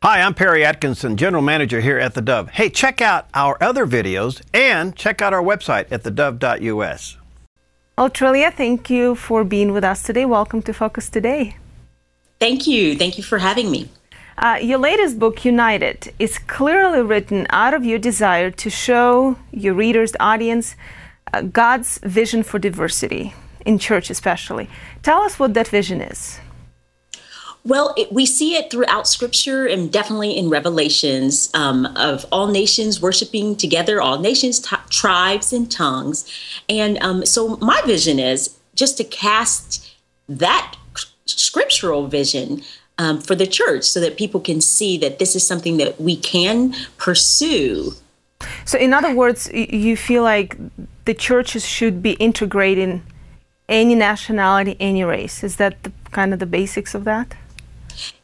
Hi, I'm Perry Atkinson, General Manager here at theDove. Hey, check out our other videos and check out our website at thedove.us. Well, Trillia, thank you for being with us today. Welcome to Focus Today. Thank you. Thank you for having me. Your latest book, United, is clearly written out of your desire to show your readers, the audience, God's vision for diversity, in church especially. Tell us what that vision is. Well, we see it throughout Scripture and definitely in Revelations of all nations worshiping together, all nations, tribes, and tongues. And so my vision is just to cast that scriptural vision for the church so that people can see that this is something that we can pursue. So in other words, you feel like the churches should be integrating any nationality, any race. Is that kind of the basics of that?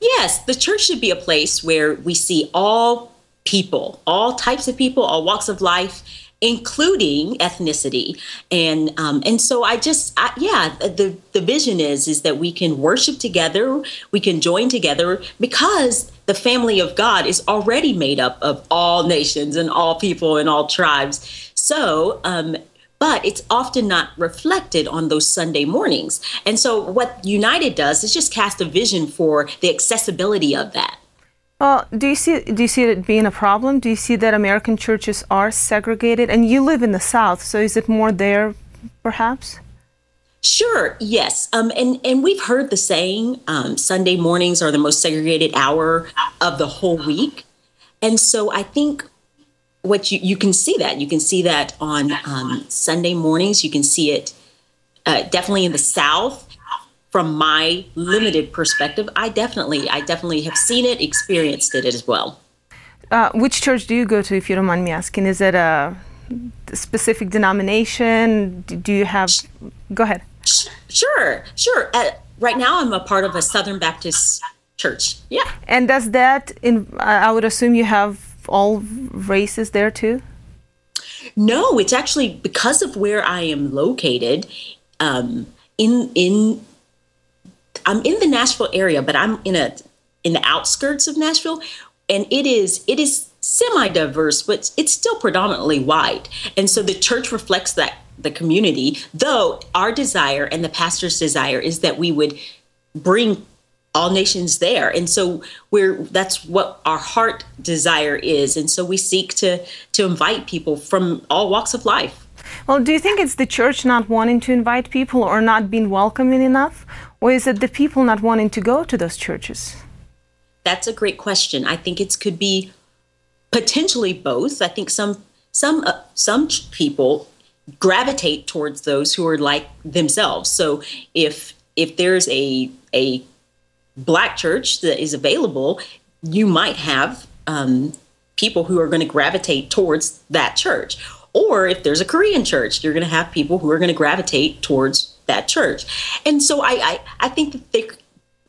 Yes, the church should be a place where we see all people, all types of people, all walks of life, including ethnicity. And so the vision is that we can worship together, we can join together, because the family of God is already made up of all nations and all people and all tribes. So, but it's often not reflected on those Sunday mornings. And so what United does is just cast a vision for the accessibility of that. Well, do you see it being a problem? Do you see that American churches are segregated? And you live in the South, so is it more there, perhaps? Sure, yes. And we've heard the saying, Sunday mornings are the most segregated hour of the whole week. And so I think what you can see that on Sunday mornings. You can see it definitely in the South. From my limited perspective, I definitely have seen it, experienced it as well. Which church do you go to, if you don't mind me asking? Is it a specific denomination? Do you have? Go ahead. Sure. Right now, I'm a part of a Southern Baptist church. Yeah. And does that? I would assume you have all races there too? No, it's actually because of where I am located. I'm in the Nashville area, but I'm in the outskirts of Nashville, and it is semi-diverse, but it's still predominantly white. And so the church reflects the community, though our desire and the pastor's desire is that we would bring all nations there. And so that's what our heart desire is. And so we seek to invite people from all walks of life. Well, do you think it's the church not wanting to invite people or not being welcoming enough? Or is it the people not wanting to go to those churches? That's a great question. I think it could be potentially both. I think some people gravitate towards those who are like themselves. So if there's a Black church that is available, you might have people who are going to gravitate towards that church. Or if there's a Korean church, you're going to have people who are going to gravitate towards that church. And so I think that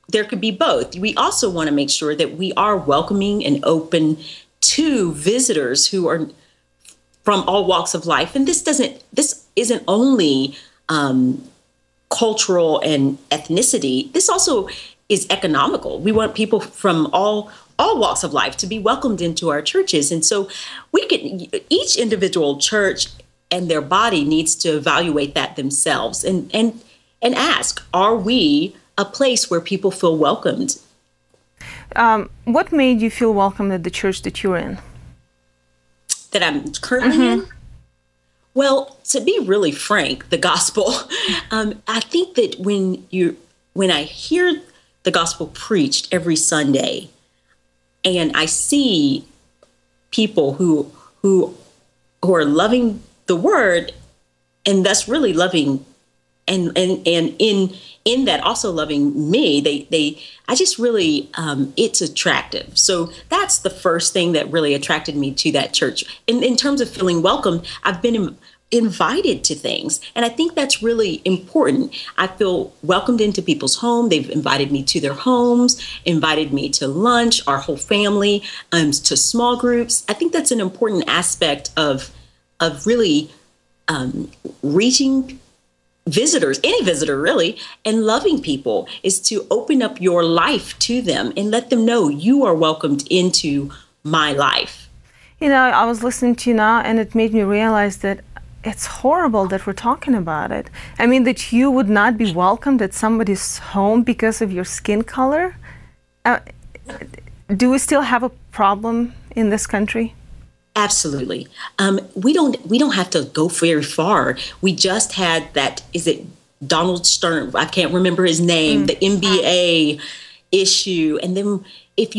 there could be both. We also want to make sure that we are welcoming and open to visitors who are from all walks of life. And this isn't only cultural and ethnicity. This also is economical. We want people from all walks of life to be welcomed into our churches. And so each individual church and their body needs to evaluate that themselves and ask, are we a place where people feel welcomed? What made you feel welcome at the church that you're in? That I'm currently in? Well, to be really frank, the gospel, I think that when I hear the gospel preached every Sunday, and I see people who are loving the word, and thus really loving, and in that also loving me, I just really, it's attractive. So that's the first thing that really attracted me to that church. In terms of feeling welcome, I've been invited to things. And I think that's really important. I feel welcomed into people's home. They've invited me to their homes, invited me to lunch, our whole family, to small groups. I think that's an important aspect of really reaching visitors, any visitor really, and loving people is to open up your life to them and let them know you are welcomed into my life. You know, I was listening to you now, and it made me realize that it's horrible that we're talking about it. I mean, that you would not be welcomed at somebody's home because of your skin color. Do we still have a problem in this country? Absolutely. We don't have to go very far. We just had that, is it Donald Stern? I can't remember his name, the NBA issue. And then if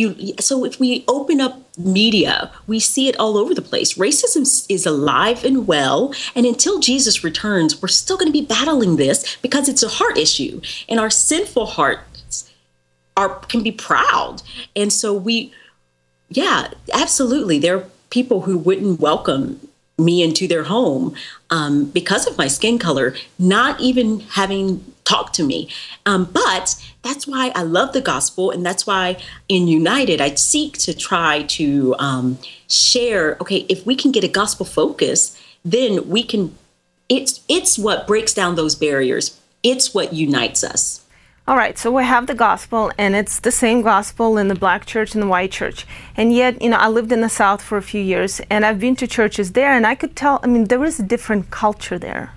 we open up media, we see it all over the place. Racism is alive and well. And until Jesus returns, we're still going to be battling this because it's a heart issue. And our sinful hearts can be proud. And so yeah, absolutely. There are people who wouldn't welcome me into their home because of my skin color, not even having talked to me. But that's why I love the gospel. And that's why in United, I seek to try to share, okay, if we can get a gospel focus, then we can, it's what breaks down those barriers. It's what unites us. All right, so we have the gospel, and it's the same gospel in the black church and the white church. And yet, you know, I lived in the South for a few years, and I've been to churches there, and I could tell, I mean, there is a different culture there.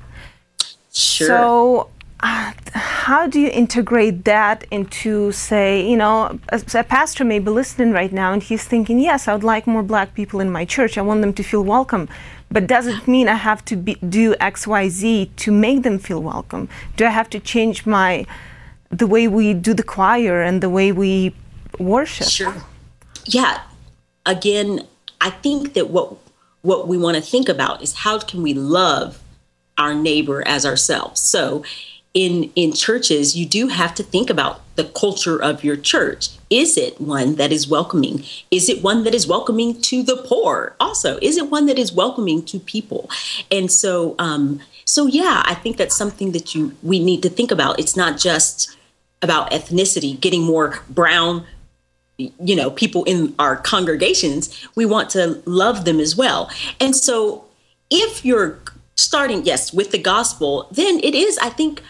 Sure. So how do you integrate that into, say, you know, a pastor may be listening right now, and he's thinking, yes, I would like more black people in my church. I want them to feel welcome. But does it mean I have to do X, Y, Z to make them feel welcome? Do I have to change the way we do the choir and the way we worship? Sure. Yeah. Again, I think that what we want to think about is how can we love our neighbor as ourselves? So in churches, you do have to think about the culture of your church. Is it one that is welcoming? Is it one that is welcoming to the poor? Also, is it one that is welcoming to people? And so, yeah, I think that's something that we need to think about. It's not just about ethnicity, getting more brown, you know, people in our congregations. We want to love them as well. And so if you're starting, yes, with the gospel, then it is, I think,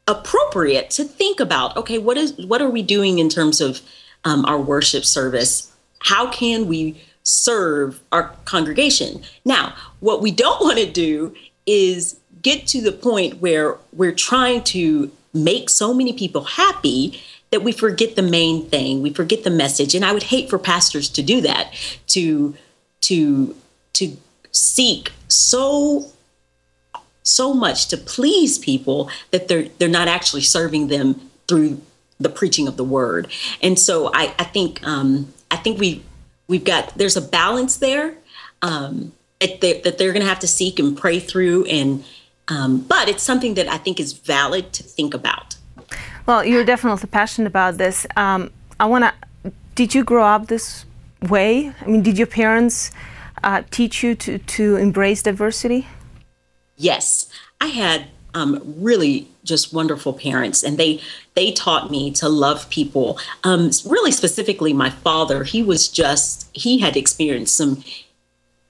appropriate to think about, okay, what are we doing in terms of our worship service? How can we serve our congregation? Now, what we don't want to do is get to the point where we're trying to make so many people happy that we forget the main thing. We forget the message. And I would hate for pastors to do that, to seek so much to please people that they're not actually serving them through the preaching of the word. And so I think we've got, there's a balance there that they're going to have to seek and pray through, and but it's something that I think is valid to think about. Well, you're definitely passionate about this. Did you grow up this way? I mean, did your parents teach you to embrace diversity? Yes, I had really just wonderful parents, and they taught me to love people. Really specifically, my father, he had experienced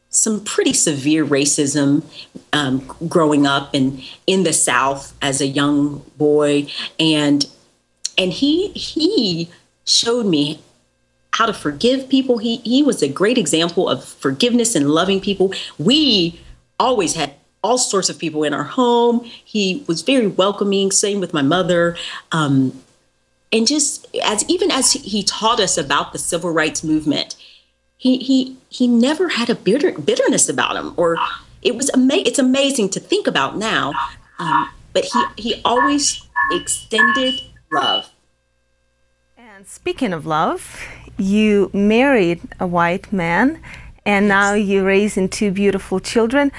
some pretty severe racism growing up and in the South as a young boy, and he showed me how to forgive people. He was a great example of forgiveness and loving people. We always had all sorts of people in our home. He was very welcoming, same with my mother. And just as he taught us about the civil rights movement, he never had a bitterness about him, or it's amazing to think about now. But he always extended love. And speaking of love, you married a white man, and now you're raising two beautiful children.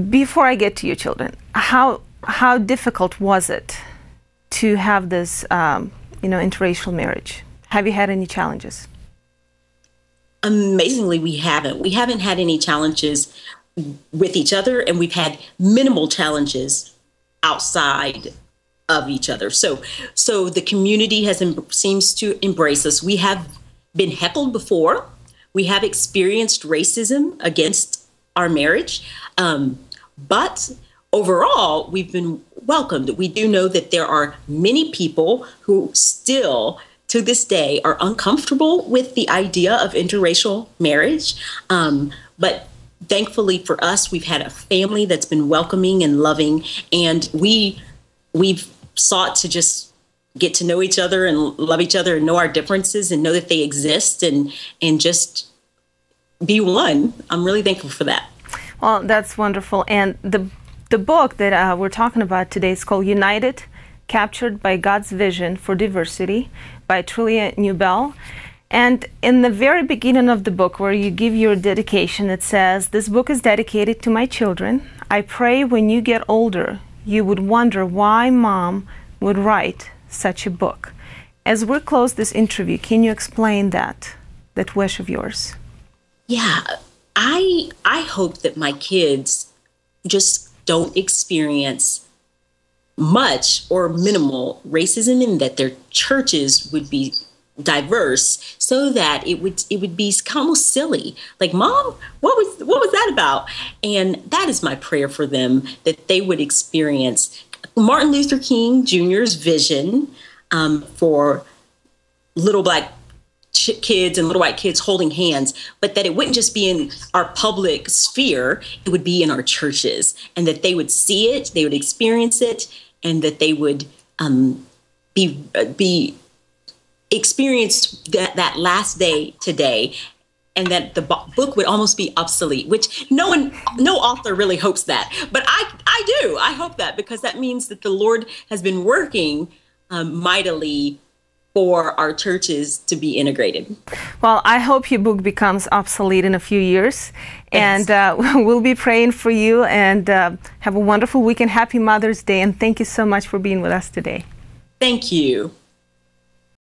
Before I get to your children, how difficult was it to have this, interracial marriage? Have you had any challenges? Amazingly, we haven't. We haven't had any challenges with each other, and we've had minimal challenges outside of each other. So the community seems to embrace us. We have been heckled before. We have experienced racism against our marriage. But overall, we've been welcomed. We do know that there are many people who still, to this day, are uncomfortable with the idea of interracial marriage. But thankfully for us, we've had a family that's been welcoming and loving, and we've sought to just get to know each other and love each other and know our differences and know that they exist and just be one. I'm really thankful for that. Well, that's wonderful. And the book that we're talking about today is called United, Captured by God's Vision for Diversity by Trilla Newbell. And in the very beginning of the book, where you give your dedication, it says, "This book is dedicated to my children. I pray when you get older, you would wonder why Mom would write such a book." As we close this interview, can you explain that wish of yours? Yeah, I hope that my kids just don't experience much or minimal racism, and that their churches would be diverse, so that it would be almost silly. Like, Mom, what was that about? And that is my prayer for them, that they would experience Martin Luther King Jr.'s vision for little black kids and little white kids holding hands, but that it wouldn't just be in our public sphere, it would be in our churches, and that they would see it, they would experience it, and that they would be experience that last day today, and that the book would almost be obsolete, which no author really hopes that, but I do. I hope that, because that means that the Lord has been working mightily for our churches to be integrated. Well, I hope your book becomes obsolete in a few years. Yes. And we'll be praying for you, and have a wonderful weekend. Happy Mother's Day, and thank you so much for being with us today. Thank you.